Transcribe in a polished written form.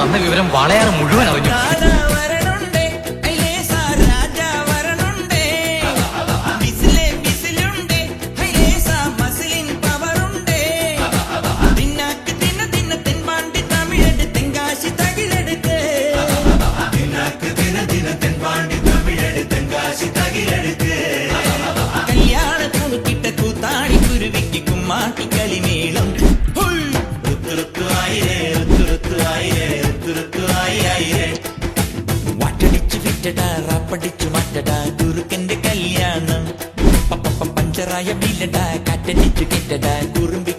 വന്ന വിവരം വളയാറ് മുഴുവൻ അറിഞ്ഞു. കളിമേളം വാട്ടടിച്ചു വിറ്റടാ റാപ്പടിച്ചു മാറ്റടാ കുറുക്കന്റെ കല്യാണം പഞ്ചറായ വീലടാ കാറ്റടിച്ചു കെട്ടടാ കുറുമ്പി